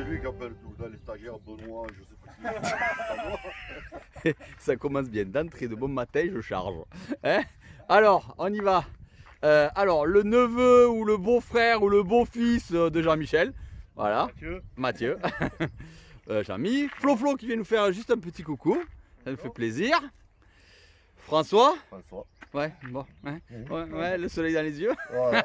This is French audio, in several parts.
lui qui appelle tout dans les stagiaires, Benoît, je sais pas. Ça commence bien d'entrée de bon matin, je charge. Hein? Alors, on y va. Alors, le neveu ou le beau-frère ou le beau-fils de Jean-Michel. Voilà. Mathieu. Jean-Mi. Flo qui vient nous faire juste un petit coucou. Ça nous fait plaisir. François. Ouais, bon. Hein? Ouais, le soleil dans les yeux. Voilà.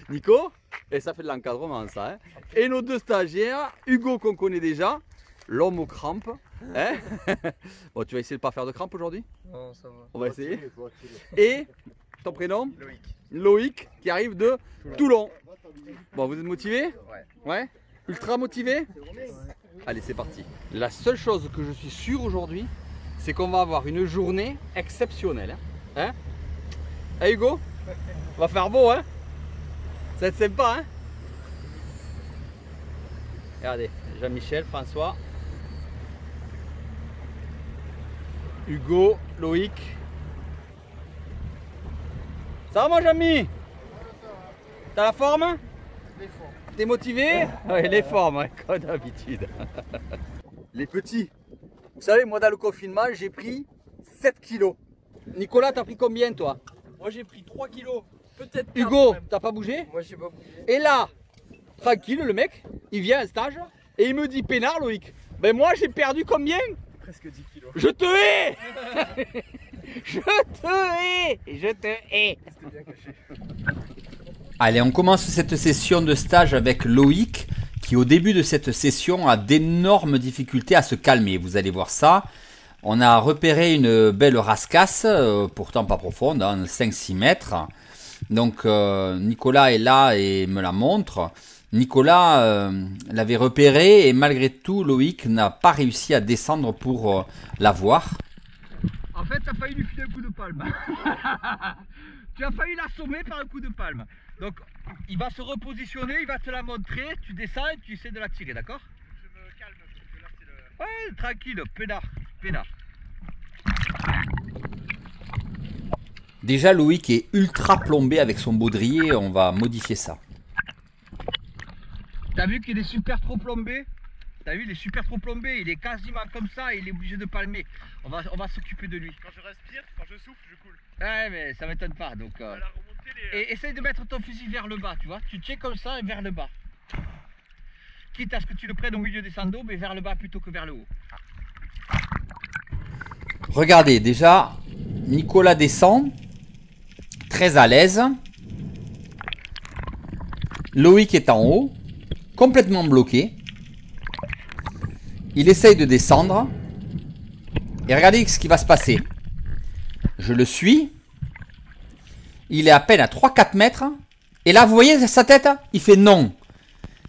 Nico. Et ça fait de l'encadrement, ça. Hein? Et nos deux stagiaires. Hugo qu'on connaît déjà. L'homme aux crampes. Hein? Bon, tu vas essayer de pas faire de crampes aujourd'hui? Non, ça va. On va essayer. Et ton prénom? Loïc qui arrive de Toulon. Bon, vous êtes motivé? Ouais. Ultra motivé? Allez, c'est parti. La seule chose que je suis sûr aujourd'hui, c'est qu'on va avoir une journée exceptionnelle. Hein? Hein, Hugo? On va faire beau, hein? Ça va être sympa, hein? Regardez, Jean-Michel, François, Hugo, Loïc. Ça va, mon Jean-Mi? T'as la forme? T'es motivé? Ouais, les formes, ouais, comme d'habitude. Les petits, vous savez, moi dans le confinement, j'ai pris 7 kilos. Nicolas, t'as pris combien toi? Moi j'ai pris 3 kilos, peut-être 4. Hugo, t'as pas bougé? Moi j'ai pas bougé. Et là, tranquille, le mec, il vient à un stage et il me dit, peinard Loïc, ben moi j'ai perdu combien? Presque 10 kilos. Je te hais. Je te hais. Je te hais. C'était bien caché. Allez, on commence cette session de stage avec Loïc qui au début de cette session a d'énormes difficultés à se calmer. Vous allez voir ça. On a repéré une belle rascasse, pourtant pas profonde, hein, 5-6 mètres. Donc Nicolas est là et me la montre. Nicolas l'avait repéré et malgré tout Loïc n'a pas réussi à descendre pour la voir. En fait, tu as failli lui filer un coup de palme. Tu as failli l'assommer par un coup de palme. Donc, il va se repositionner, il va te la montrer, tu descends et tu essaies de la tirer, d'accord? Je me calme parce que là c'est le... Ouais, tranquille, peinard, peinard. Déjà Loïc est ultra plombé avec son baudrier, on va modifier ça. T'as vu qu'il est super trop plombé? T'as vu, il est super trop plombé, il est quasiment comme ça et il est obligé de palmer. On va s'occuper de lui. Quand je respire, quand je souffle, je coule. Ouais, mais ça m'étonne pas, donc... On va la remonter les... Et essaye de mettre ton fusil vers le bas, tu vois. Tu tiens comme ça et vers le bas. Quitte à ce que tu le prennes au milieu des sandos, mais vers le bas plutôt que vers le haut. Regardez, déjà, Nicolas descend, très à l'aise. Loïc est en haut, complètement bloqué. Il essaye de descendre. Et regardez ce qui va se passer. Je le suis. Il est à peine à 3-4 mètres. Et là, vous voyez sa tête? Il fait non.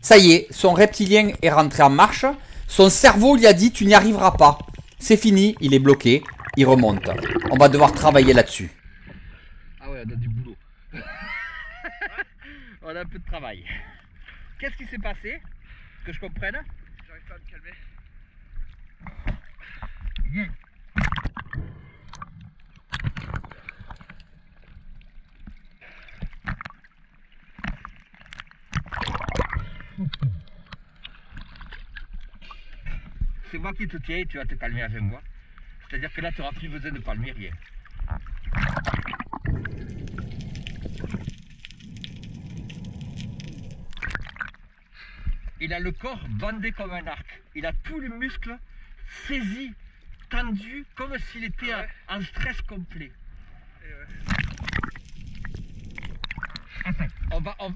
Ça y est, son reptilien est rentré en marche. Son cerveau lui a dit, tu n'y arriveras pas. C'est fini, il est bloqué. Il remonte. On va devoir travailler là-dessus. Ah ouais, on a du boulot. On a un peu de travail. Qu'est-ce qui s'est passé? Que je comprenne? J'arrive pas à me calmer. Viens. C'est moi qui te tiens et tu vas te calmer avec moi. C'est-à-dire que là, tu n'auras plus besoin de palmer rien. Il a le corps bandé comme un arc. Il a tous les muscles saisis, tendus, comme s'il était en stress complet.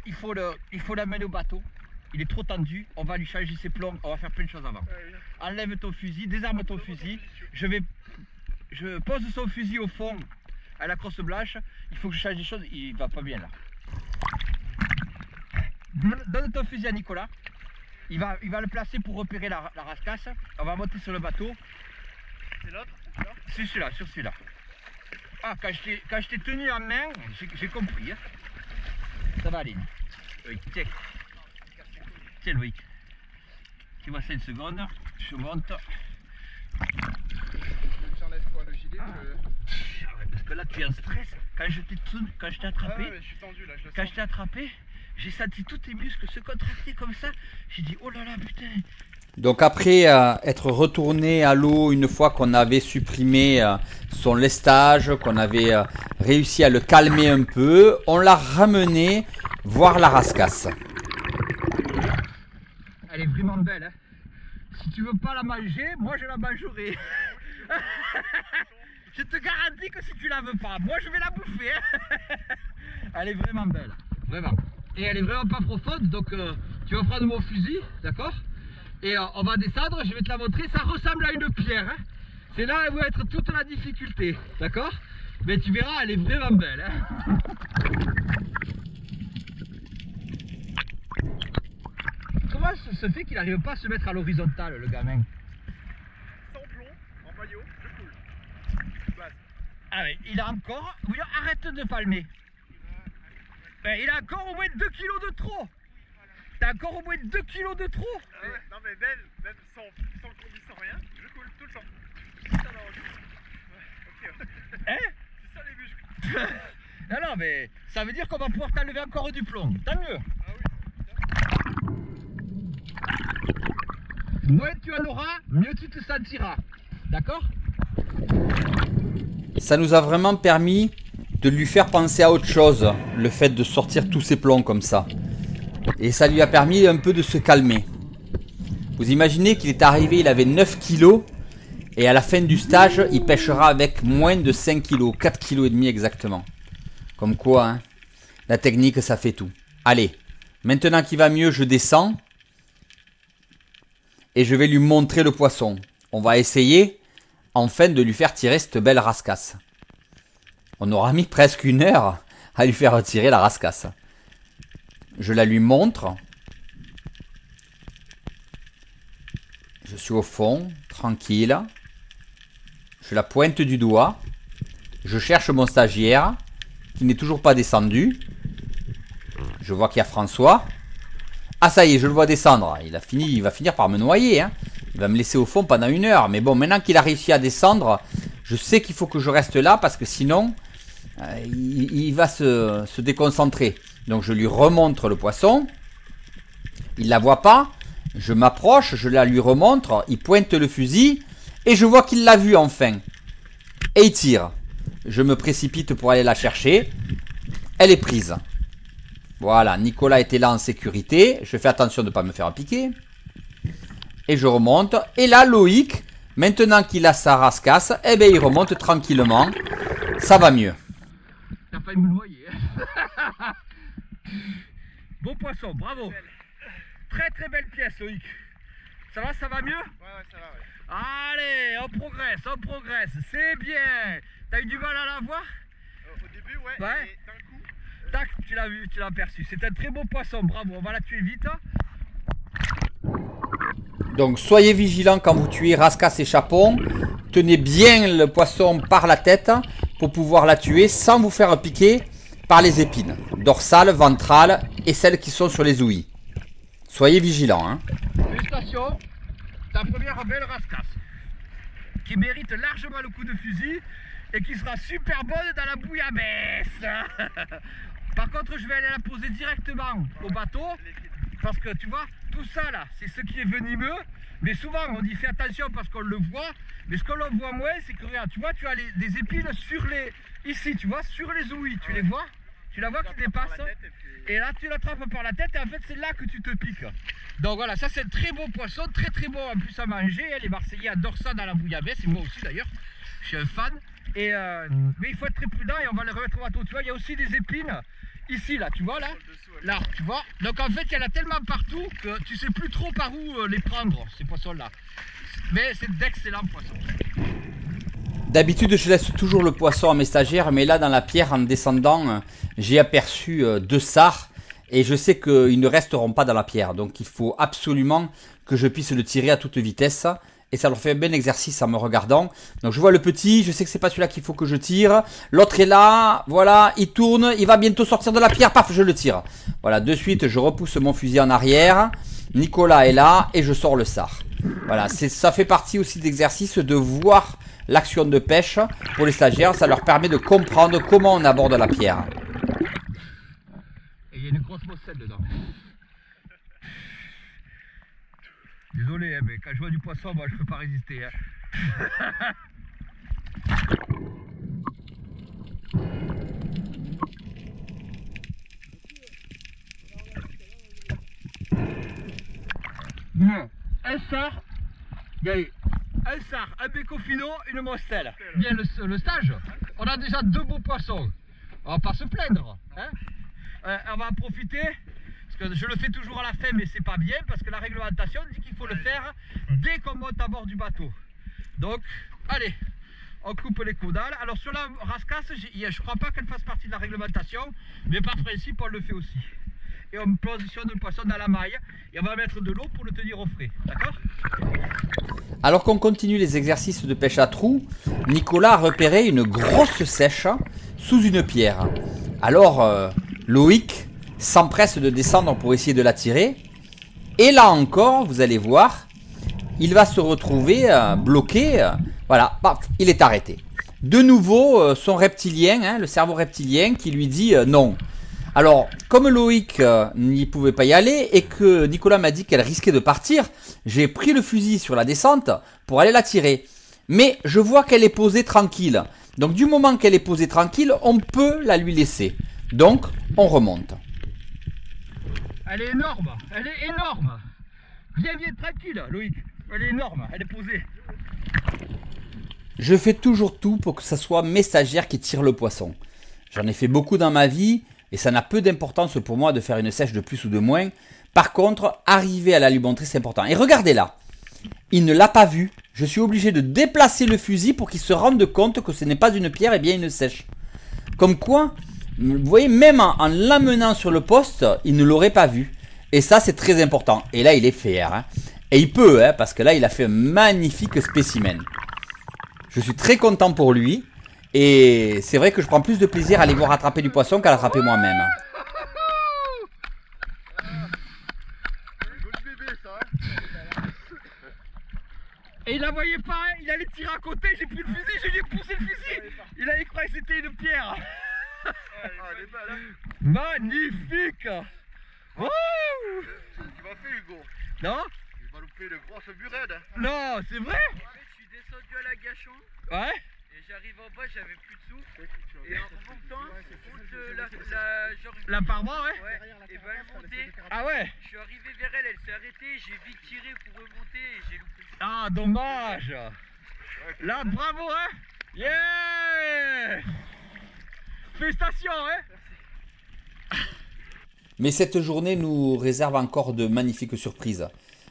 Il faut l'amener au bateau. Il est trop tendu, on va lui changer ses plombs, on va faire plein de choses avant. Enlève ton fusil, désarme ton fusil. Je pose son fusil au fond à la crosse blanche. Il faut que je change des choses, il va pas bien là. Donne ton fusil à Nicolas. Il va le placer pour repérer la rascasse. On va monter sur le bateau. C'est l'autre? C'est celui-là, sur celui-là. Ah, quand je t'ai tenu en main, j'ai compris. Hein. Ça va aller. Oui, tiens. Tiens Loïc. Tu vois ça une seconde. Je monte. J'enlève quoi, le gilet? Parce que là tu es en stress. Quand je t'ai attrapé, je suis tendu là, quand je t'ai attrapé, j'ai senti tous tes muscles se contracter comme ça. J'ai dit, oh là là, putain. Donc après être retourné à l'eau une fois qu'on avait supprimé son lestage, qu'on avait réussi à le calmer un peu, on l'a ramené voir la rascasse. Elle est vraiment belle, hein. Si tu veux pas la manger, moi je la mangerai. Je te garantis que si tu la veux pas, moi je vais la bouffer, hein. Elle est vraiment belle, vraiment. Et elle est vraiment pas profonde, donc tu vas prendre mon fusil, d'accord? Et on va descendre, je vais te la montrer, ça ressemble à une pierre, hein. C'est là où va être toute la difficulté, d'accord? Mais tu verras, elle est vraiment belle, hein. Comment se fait qu'il n'arrive pas à se mettre à l'horizontale, le gamin? Sans plomb, en maillot, je coule. Base. Ah oui, il a encore... Oui, arrête de palmer. Ben, il a encore au moins 2 kilos de trop. T'as encore au moins 2 kilos de trop. Ah ouais, non mais même sans combi, sans rien, je coule tout le temps. Putain, non, ok. Hein? C'est ça les muscles. Non, non, mais ça veut dire qu'on va pouvoir t'enlever encore du plomb. Tant mieux. Ah oui. Moins tu en auras, mieux tu te sentiras. D'accord? Ça nous a vraiment permis de lui faire penser à autre chose, le fait de sortir tous ces plombs comme ça. Et ça lui a permis un peu de se calmer. Vous imaginez qu'il est arrivé, il avait 9 kilos, et à la fin du stage, il pêchera avec moins de 5 kilos, 4 kilos et demi exactement. Comme quoi, hein, la technique, ça fait tout. Allez, maintenant qu'il va mieux, je descends. Et je vais lui montrer le poisson. On va essayer, enfin, de lui faire tirer cette belle rascasse. On aura mis presque 1 heure à lui faire tirer la rascasse. Je la lui montre. Je suis au fond, tranquille. Je la pointe du doigt. Je cherche mon stagiaire, qui n'est toujours pas descendu. Je vois qu'il y a François. Ah ça y est, je le vois descendre. Il va finir par me noyer, hein. Il va me laisser au fond pendant 1 heure. Mais bon, maintenant qu'il a réussi à descendre, je sais qu'il faut que je reste là parce que sinon, il va se déconcentrer. Donc je lui remontre le poisson. Il ne la voit pas. Je m'approche, je la lui remontre. Il pointe le fusil. Et je vois qu'il l'a vu enfin. Et il tire. Je me précipite pour aller la chercher. Elle est prise. Voilà, Nicolas était là en sécurité. Je fais attention de ne pas me faire piquer. Et je remonte. Et là, Loïc, maintenant qu'il a sa rascasse, eh bien, il remonte tranquillement. Ça va mieux. T'as failli me noyer. Beau poisson, bravo. Très très belle pièce, Loïc. Ça va mieux? Ouais, ça va, ouais. Allez, on progresse. C'est bien. T'as eu du mal à la voir? Au début, ouais. Ouais. Et d'un coup... Tac, tu l'as vu, tu l'as aperçu. C'est un très beau poisson, bravo. On va la tuer vite. Donc, soyez vigilants quand vous tuez rascasse et chapon. Tenez bien le poisson par la tête pour pouvoir la tuer sans vous faire piquer par les épines. Dorsale, ventrale et celles qui sont sur les ouïes. Soyez vigilants, hein. Félicitations. Ta première belle rascasse. Qui mérite largement le coup de fusil et qui sera super bonne dans la bouillabaisse. Par contre, je vais aller la poser directement au bateau parce que tu vois, tout ça là, c'est ce qui est venimeux. Mais souvent, on dit fais attention parce qu'on le voit. Mais ce que l'on voit moins, c'est que regarde, tu vois, tu as des épines sur les... Ici, tu vois, sur les ouïes, tu les vois? Tu la vois qui dépasse? Et là, tu l'attrapes par la tête et en fait, c'est là que tu te piques. Donc voilà, ça c'est un très beau poisson, très beau en plus à manger. Les Marseillais adorent ça dans la bouillabaisse, et moi aussi d'ailleurs, je suis un fan. Et mais il faut être très prudent et on va le remettre au bateau. Tu vois, il y a aussi des épines ici, là, tu vois, là, tu vois. Donc en fait, il y en a tellement partout que tu sais plus trop par où les prendre, ces poissons-là. Mais c'est d'excellents poissons. D'habitude, je laisse toujours le poisson à mes stagiaires, mais là, dans la pierre, en descendant, j'ai aperçu 2 sards et je sais qu'ils ne resteront pas dans la pierre. Donc, il faut absolument que je puisse le tirer à toute vitesse et ça leur fait un bon exercice en me regardant. Donc, je vois le petit, je sais que c'est pas celui-là qu'il faut que je tire. L'autre est là, voilà, il tourne, il va bientôt sortir de la pierre, paf, je le tire. Voilà, de suite, je repousse mon fusil en arrière. Nicolas est là et je sors le sard. Voilà, ça fait partie aussi d'exercice de voir l'action de pêche pour les stagiaires, ça leur permet de comprendre comment on aborde la pierre. Et il y a y a une grosse mosselle dedans. Désolé, hein, mais quand je vois du poisson, moi je peux pas résister. Hein. Un sard, il y a eu un sard, un bécofino, une mostelle. Bien le stage, on a déjà 2 beaux poissons. On va pas se plaindre. Hein. On va en profiter, parce que je le fais toujours à la fin, mais c'est pas bien, parce que la réglementation dit qu'il faut le faire dès qu'on monte à bord du bateau. Donc, allez, on coupe les caudales. Alors sur la rascasse, je crois pas qu'elle fasse partie de la réglementation, mais par principe, on le fait aussi. Et on positionne le poisson dans la maille et on va mettre de l'eau pour le tenir au frais, d'accord? Alors qu'on continue les exercices de pêche à trous, Nicolas a repéré une grosse sèche sous une pierre. Alors Loïc s'empresse de descendre pour essayer de la tirer. Et là encore, vous allez voir, il va se retrouver bloqué. Voilà, paf, il est arrêté. De nouveau, son reptilien, hein, le cerveau reptilien qui lui dit non. Alors, comme Loïc n'y pouvait pas y aller et que Nicolas m'a dit qu'elle risquait de partir, j'ai pris le fusil sur la descente pour aller la tirer. Mais je vois qu'elle est posée tranquille. Donc du moment qu'elle est posée tranquille, on peut la lui laisser. Donc, on remonte. Elle est énorme, elle est énorme. Viens, tranquille, Loïc. Elle est énorme, elle est posée. Je fais toujours tout pour que ce soit mes stagiaires qui tirent le poisson. J'en ai fait beaucoup dans ma vie. Et ça n'a peu d'importance pour moi de faire une sèche de plus ou de moins. Par contre, arriver à la lui montrer, c'est important. Et regardez là, il ne l'a pas vu. Je suis obligé de déplacer le fusil pour qu'il se rende compte que ce n'est pas une pierre et bien une sèche. Comme quoi, vous voyez, même en l'amenant sur le poste, il ne l'aurait pas vu. Et ça, c'est très important. Et là, il est fier. Hein. Et il peut, hein, parce que là, il a fait un magnifique spécimen. Je suis très content pour lui. Et c'est vrai que je prends plus de plaisir à aller voir attraper du poisson qu'à l'attraper moi-même. Et il la voyait pas, hein, il allait tirer à côté, j'ai pris le fusil, je lui ai poussé le fusil. Il avait cru que c'était une pierre. Magnifique. Oh, Tu m'as fait Hugo. non, Il m'a loupé une grosse burette. non, c'est vrai. Je suis descendu à la Gachon Ouais. et j'arrive en bas, j'avais plus de souffle. Et en remontant, genre, La paroi, ouais. ouais, et ben elle montait. Ah ouais. Je suis arrivé vers elle, elle s'est arrêtée, j'ai vite tiré pour remonter et j'ai loupé. Ah, dommage. Là, bravo, hein. Yeah. Félicitations, hein. Mais cette journée nous réserve encore de magnifiques surprises.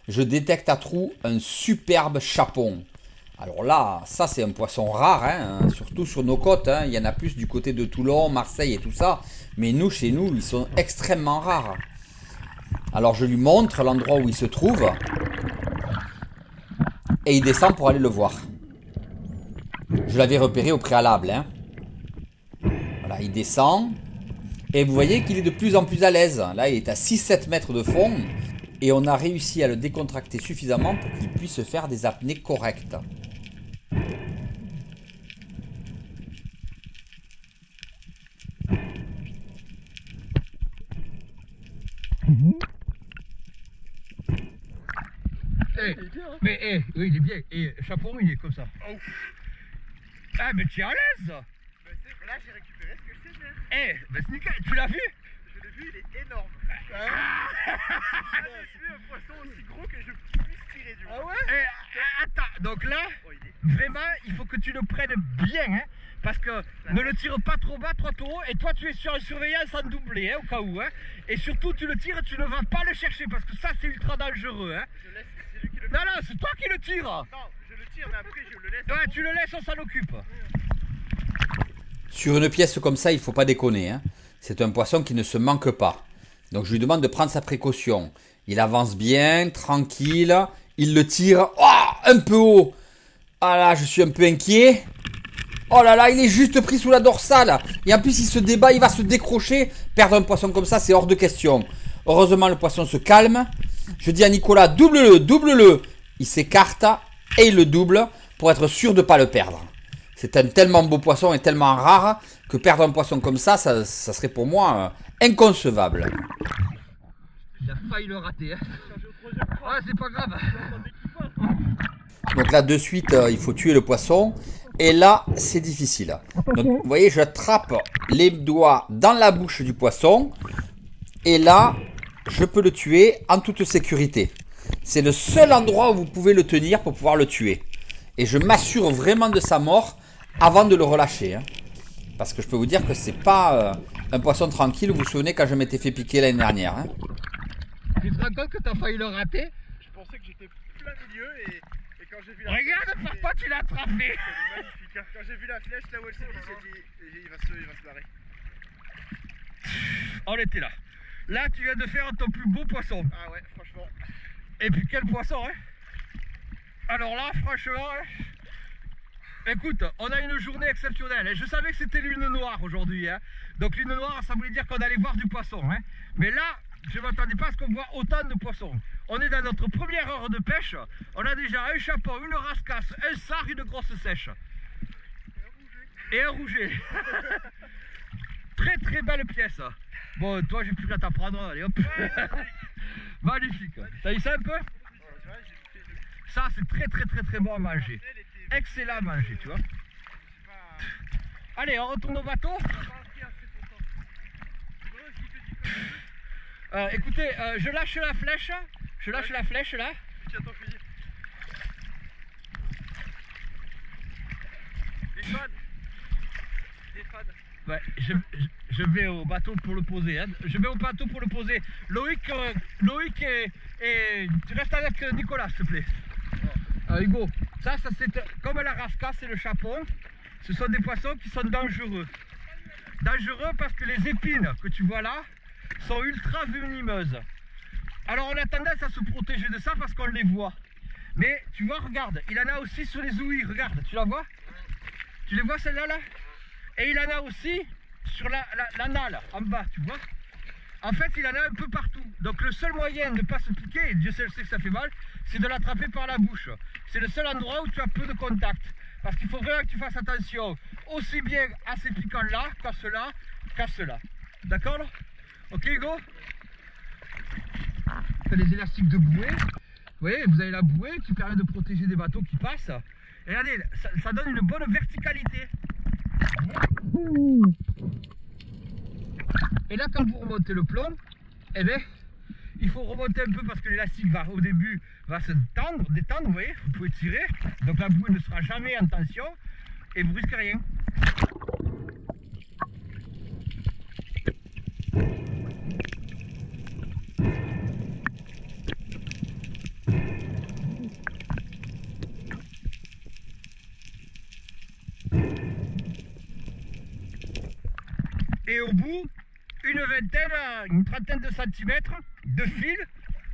Je détecte à trous un superbe chapon. Alors là, ça c'est un poisson rare, hein, surtout sur nos côtes. Hein. Il y en a plus du côté de Toulon, Marseille et tout ça. Mais nous, chez nous, ils sont extrêmement rares. Alors je lui montre l'endroit où il se trouve. Et il descend pour aller le voir. Je l'avais repéré au préalable. Hein. Voilà, il descend. Et vous voyez qu'il est de plus en plus à l'aise. Là, il est à 6-7 mètres de fond. Et on a réussi à le décontracter suffisamment pour qu'il puisse faire des apnées correctes. Mais oui, il est bien. Et chaperon, il est comme ça. Ah, mais tu es à l'aise. Là, j'ai récupéré ce que je sais faire. Mais c'est nickel, tu l'as vu? Je l'ai vu, il est énorme. J'ai vu un poisson aussi gros que je puisse tirer du moins. Ah ouais? Attends, donc là, vraiment, il faut que tu le prennes bien, hein, parce que ne le tire pas trop bas, trop haut, et toi tu es sur une surveillance en doublé, hein, au cas où, hein, et surtout tu le tires, tu ne vas pas le chercher, parce que ça c'est ultra dangereux, hein. Je laisse, c'est lui qui le fait. Non, non, c'est toi qui le tires. Non, je le tire, mais après je le laisse. Ouais, tu le laisses, on s'en occupe. Sur une pièce comme ça, il ne faut pas déconner. Hein. C'est un poisson qui ne se manque pas. Donc je lui demande de prendre sa précaution. Il avance bien, tranquille. Il le tire. Oh, un peu haut. Ah là, je suis un peu inquiet. Oh là là, il est juste pris sous la dorsale. Et en plus, il se débat, il va se décrocher. Perdre un poisson comme ça, c'est hors de question. Heureusement, le poisson se calme. Je dis à Nicolas, double-le, double-le. Il s'écarte et il le double pour être sûr de ne pas le perdre. C'est un tellement beau poisson et tellement rare que perdre un poisson comme ça serait pour moi inconcevable. Il a failli le rater. Hein. Ouais, c'est pas grave. Donc là, de suite, il faut tuer le poisson. Et là, c'est difficile. Donc, vous voyez, je trappe les doigts dans la bouche du poisson. Et là, je peux le tuer en toute sécurité. C'est le seul endroit où vous pouvez le tenir pour pouvoir le tuer. Et je m'assure vraiment de sa mort avant de le relâcher. Hein. Parce que je peux vous dire que c'est pas un poisson tranquille. Vous vous souvenez quand je m'étais fait piquer l'année dernière. Hein. Tu te rends compte que t'as failli le rater? Je pensais que j'étais plein milieu et quand j'ai vu la Regarde par quoi tu l'as attrapé. flèche, c'est magnifique. Hein. Quand j'ai vu la flèche là où elle s'est mise, j'ai dit il va se barrer. On était là. Là, tu viens de faire ton plus beau poisson. Ah ouais, franchement. Et puis quel poisson, hein? Alors là, franchement, hein, écoute, on a une journée exceptionnelle. Et je savais que c'était lune noire aujourd'hui. Hein. Donc lune noire, ça voulait dire qu'on allait voir du poisson. Hein. Mais là, je ne m'attendais pas à ce qu'on voit autant de poissons. On est dans notre première heure de pêche. On a déjà un chapon, une rascasse, un sard, une grosse sèche. Et un rouget. Très très belle pièce. Bon, toi, j'ai plus qu'à t'apprendre. Allez hop. Magnifique. T'as vu ça un peu? Ça, c'est très très très très bon à manger. Excellent à manger, tu vois. Allez, on retourne au bateau. Écoutez, je lâche la flèche. Je lâche la flèche là. Tiens ton fusil. Des fans. Des fans. Ouais, je vais au bateau pour le poser. Hein. Je vais au bateau pour le poser. Loïc et tu restes avec Nicolas, s'il te plaît. Hugo, ça c'est comme la rascasse et le chapon. Ce sont des poissons qui sont dangereux. Dangereux parce que les épines que tu vois là sont ultra venimeuses. Alors on a tendance à se protéger de ça parce qu'on les voit. Mais tu vois, regarde, il en a aussi sur les ouïes. Regarde, tu la vois? Tu les vois celle-là là? Et il en a aussi sur l'anal, en bas, tu vois. En fait, il en a un peu partout. Donc le seul moyen de ne pas se piquer, et Dieu seul sait que ça fait mal, c'est de l'attraper par la bouche. C'est le seul endroit où tu as peu de contact. Parce qu'il faut vraiment que tu fasses attention, aussi bien à ces piquants-là, qu'à ceux-là. D'accord là? Ok Hugo? Tu as les élastiques de bouée. Vous voyez, vous avez la bouée qui permet de protéger des bateaux qui passent. Et regardez, ça donne une bonne verticalité. Et là, quand vous remontez le plomb, eh bien, il faut remonter un peu parce que l'élastique au début va se détendre, vous voyez, vous pouvez tirer. Donc la bouée ne sera jamais en tension et vous risquez rien. Et au bout, une trentaine de centimètres de fil,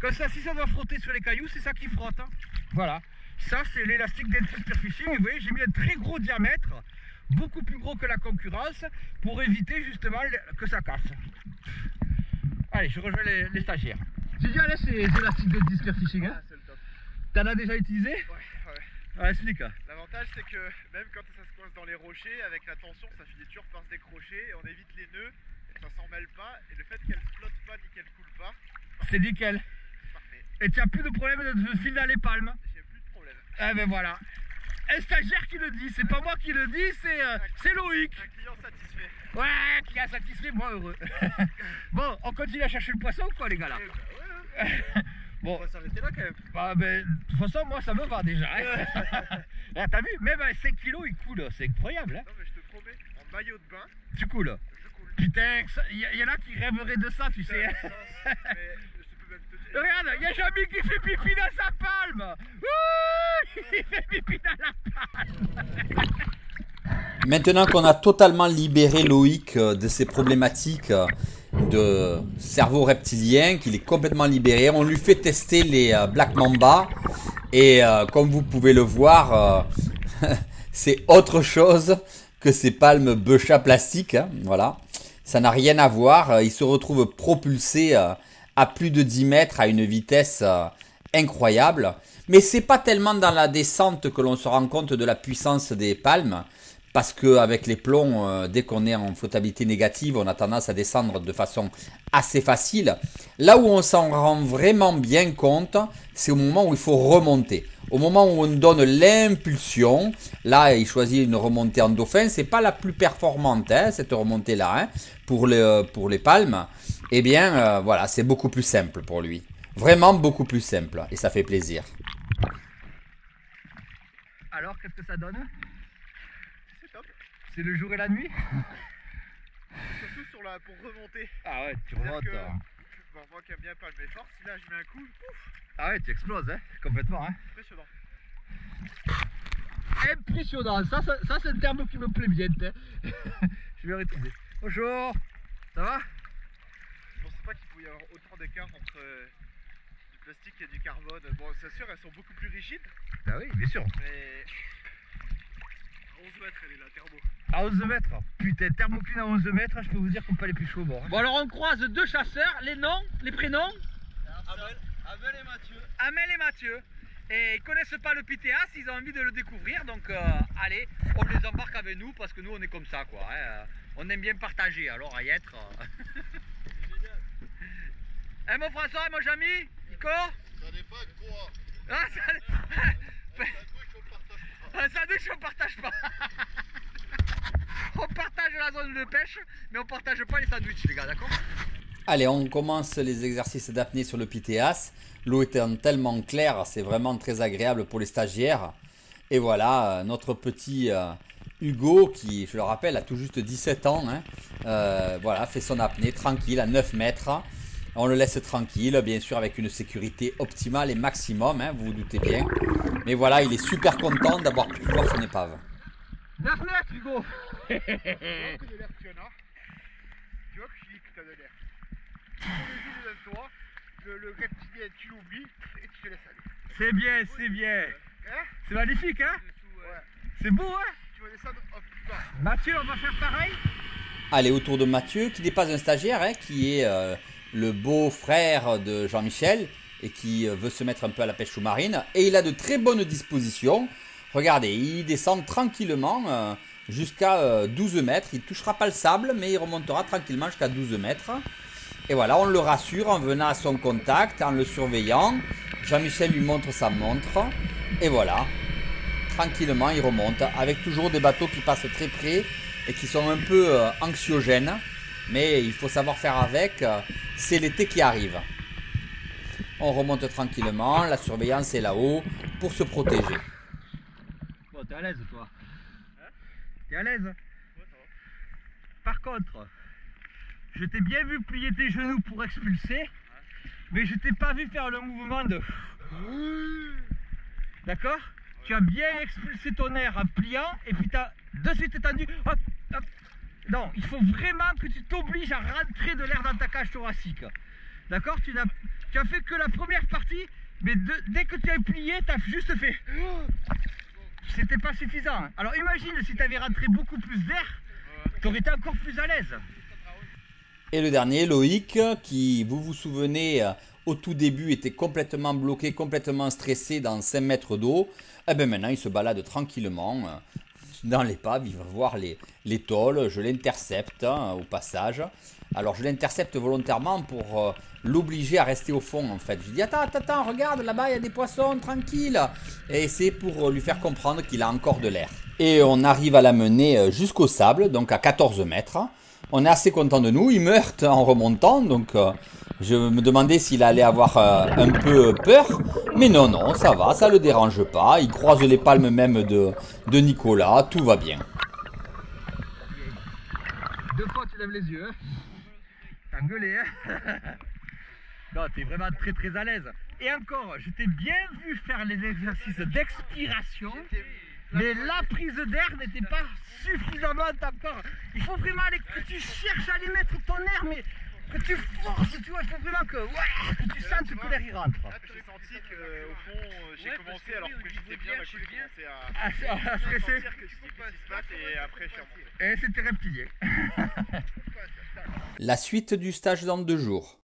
comme ça, si ça doit frotter sur les cailloux, c'est ça qui frotte. Hein. Voilà, ça c'est l'élastique Dental Spearfishing. Et vous voyez, j'ai mis un très gros diamètre, beaucoup plus gros que la concurrence, pour éviter justement que ça casse. Allez, je rejoins les stagiaires. J'ai dit, allez, c'est l'élastique Dental Spearfishing. Hein. Ah, c'est le top. T'en as déjà utilisé? Ouais. Ouais, explique. L'avantage c'est que même quand ça se coince dans les rochers, avec la tension, ça finit toujours par se décrocher et on évite les nœuds, ça s'en mêle pas et le fait qu'elle flotte pas ni qu'elle coule pas, c'est nickel. parfait. Et tu n'as plus de problème de fil dans les palmes. J'ai plus de problème. Eh ben voilà. Un stagiaire qui le dit, c'est pas moi qui le dis, c'est Loïc. Un client satisfait. Ouais, qui a satisfait, moi heureux. Bon, on continue à chercher le poisson ou quoi les gars là? Eh ben ouais, Bon, on va s'arrêter là quand même. bah, ben, de toute façon, moi ça me va déjà. Hein. Ah, t'as vu, même à 5 kilos il coule, c'est incroyable. Hein. Non mais je te promets, en maillot de bain, Tu coules. je coule. Putain, il y en a qui rêveraient de ça, tu sais. Mais je peux même te dire. Regarde, il y a Jamy qui fait pipi dans sa palme. Ouh, il fait pipi dans la palme. Maintenant qu'on a totalement libéré Loïc de ses problématiques de cerveau reptilien, qu'il est complètement libéré, on lui fait tester les Black Mamba et comme vous pouvez le voir, c'est autre chose que ces palmes Beuchat plastiques, hein, voilà, ça n'a rien à voir, il se retrouve propulsé à plus de 10 mètres à une vitesse incroyable, mais c'est pas tellement dans la descente que l'on se rend compte de la puissance des palmes. parce qu'avec les plombs, dès qu'on est en flottabilité négative, on a tendance à descendre de façon assez facile. Là où on s'en rend vraiment bien compte, c'est au moment où il faut remonter. Au moment où on donne l'impulsion, là il choisit une remontée en dauphin, c'est pas la plus performante hein, cette remontée là hein, pour les palmes. Eh bien voilà, c'est beaucoup plus simple pour lui. Vraiment beaucoup plus simple et ça fait plaisir. Alors, qu'est-ce que ça donne? C'est top. C'est le jour et la nuit? Surtout pour remonter. Ah ouais, tu C'est-à-dire remontes. Bon, moi qui aime bien pas mes forces, si là je mets un coup, pouf, Ah ouais, tu exploses, hein, complètement. Hein. impressionnant. Impressionnant, ça c'est un terme qui me plaît bien. Hein. Je vais retrouver. Bonjour, ça va? Je pensais pas qu'il pouvait y avoir autant d'écart entre du plastique et du carbone. Bon, c'est sûr, elles sont beaucoup plus rigides, Ah oui, bien sûr. mais à 11 mètres, elle est là, thermo. À 11 mètres. Putain, thermocline à 11 mètres, je peux vous dire qu'on peut aller plus chaud au bord. Hein. Bon alors on croise deux chasseurs, les noms, les prénoms? Amel et Mathieu. Amel et Mathieu. Et ils connaissent pas le Pitéas, ils ont envie de le découvrir, donc allez, on les embarque avec nous parce que nous on est comme ça quoi. Hein. On aime bien partager, alors à y être. Eh mon François, mon Jamy, Nico? Ça n'est pas quoi. Ah, sandwich on partage pas. On partage la zone de pêche, mais on partage pas les sandwichs les gars, d'accord? Allez, on commence les exercices d'apnée sur le Pitéas. L'eau étant tellement claire, c'est vraiment très agréable pour les stagiaires. Et voilà, notre petit Hugo, qui, je le rappelle, a tout juste 17 ans, hein, voilà, fait son apnée tranquille à 9 mètres. On le laisse tranquille, bien sûr, avec une sécurité optimale et maximum, hein, vous vous doutez bien. Mais voilà, il est super content d'avoir pu voir son épave. 9 mètres, Hugo. Tu vois que de l'air que tu en as. Tu vois que je dis que tu as de l'air. Tu prends le jour de toi, le reptilien, tu l'oublies et tu te laisses aller. C'est bien, c'est bien. Hein? C'est magnifique, hein? Ouais. C'est beau, hein? Tu vas descendre hop, plus bas. Mathieu, on va faire pareil? Allez, autour de Mathieu, qui n'est pas un stagiaire, hein, qui est le beau-frère de Jean-Michel et qui veut se mettre un peu à la pêche sous-marine. Et il a de très bonnes dispositions. Regardez, il descend tranquillement jusqu'à 12 mètres. Il ne touchera pas le sable, mais il remontera tranquillement jusqu'à 12 mètres. Et voilà, on le rassure en venant à son contact, en le surveillant. Jean-Michel lui montre sa montre. Et voilà, tranquillement, il remonte avec toujours des bateaux qui passent très près et qui sont un peu anxiogènes. Mais il faut savoir faire avec, c'est l'été qui arrive. On remonte tranquillement, la surveillance est là-haut pour se protéger. Bon, t'es à l'aise, toi? T'es à l'aise? Par contre, je t'ai bien vu plier tes genoux pour expulser, mais je t'ai pas vu faire le mouvement de... D'accord? Tu as bien expulsé ton air en pliant, et puis t'as de suite étendu. Hop, hop. Non, il faut vraiment que tu t'obliges à rentrer de l'air dans ta cage thoracique. D'accord? Tu as fait que la première partie, mais dès que tu as plié, tu as juste fait... C'était pas suffisant. Alors imagine si tu avais rentré beaucoup plus d'air, tu aurais été encore plus à l'aise. Et le dernier, Loïc, qui, vous vous souvenez, au tout début était complètement bloqué, complètement stressé dans 5 mètres d'eau. Et bien maintenant, il se balade tranquillement dans l'épave, il va voir les tôles. Je l'intercepte au passage. Alors je l'intercepte volontairement pour l'obliger à rester au fond en fait. Je dis attends, regarde là-bas il y a des poissons, tranquille. Et c'est pour lui faire comprendre qu'il a encore de l'air. Et on arrive à l'amener jusqu'au sable, donc à 14 mètres. On est assez content de nous, il meurt en remontant, donc je me demandais s'il allait avoir un peu peur. Mais non, ça va, ça le dérange pas. Il croise les palmes même de Nicolas, tout va bien. 2 fois tu lèves les yeux, hein. T'as gueulé, hein. Non, t'es vraiment très très à l'aise. Et encore, je t'ai bien vu faire les exercices d'expiration, mais la prise d'air n'était pas suffisamment encore. Il faut vraiment que tu cherches à aller mettre ton air, mais que tu forces, tu vois, il faut vraiment que tu sentes que l'air y rentre. Là, j'ai senti qu'au fond, j'ai commencé alors que j'étais bien, là, j'ai commencé à stresser. sentir que qu'est-ce qui se passe et après je suis remonté. Et c'était reptilien. La suite du stage dans 2 jours.